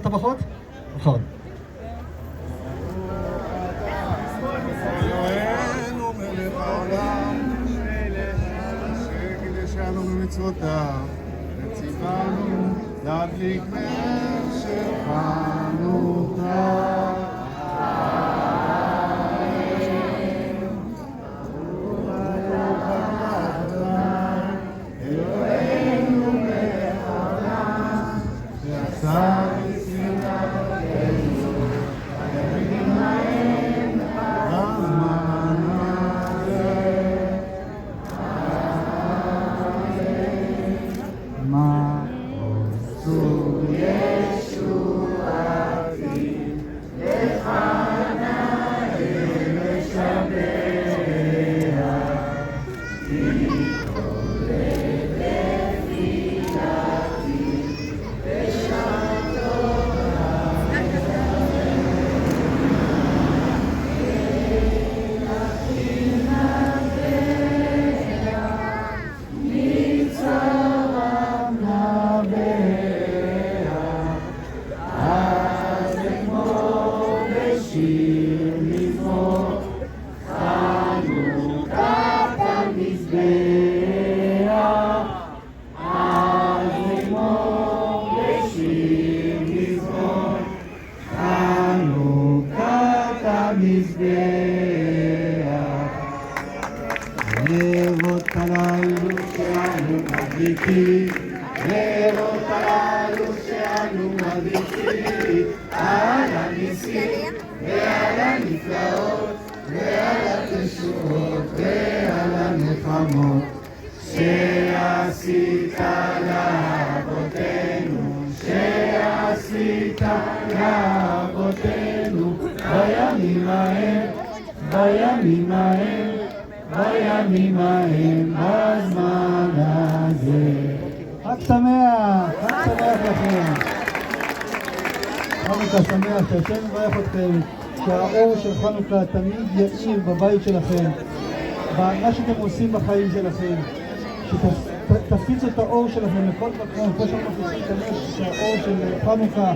הברכות? נכון. אלוהינו מלך העולם, שקידשנו במצוותיו, וציוונו להדליק נר של חנוכה. אלוהינו מלך העולם, שעשה בזמן הזה. מה עשו ישועתי לפניי לשבח, כי קורא תפילתי בשעת שיר מזמור חנוכת המזבח, אז נגמור בשיר מזמור חנוכת המזבח. נרות הללו שאנו מדליקים, נרות הללו שאנו מדליקים, על הניסים ועל הנפלאות ועל התשועות ועל המלחמות שעשית לאבותינו, שעשית לאבותינו בימים ההם, בימים ההם, בימים ההם, בזמן הזה. חג שמח! חג שמח לכם! חנוכה שמח, שהשם יברך אתכם, שהאור של חנוכה תמיד יאיר בבית שלכם, במה שאתם עושים בחיים שלכם, שתפיצו את האור שלכם לכל מקום, כמו שאנחנו מפיצים את הנס, שהאור של חנוכה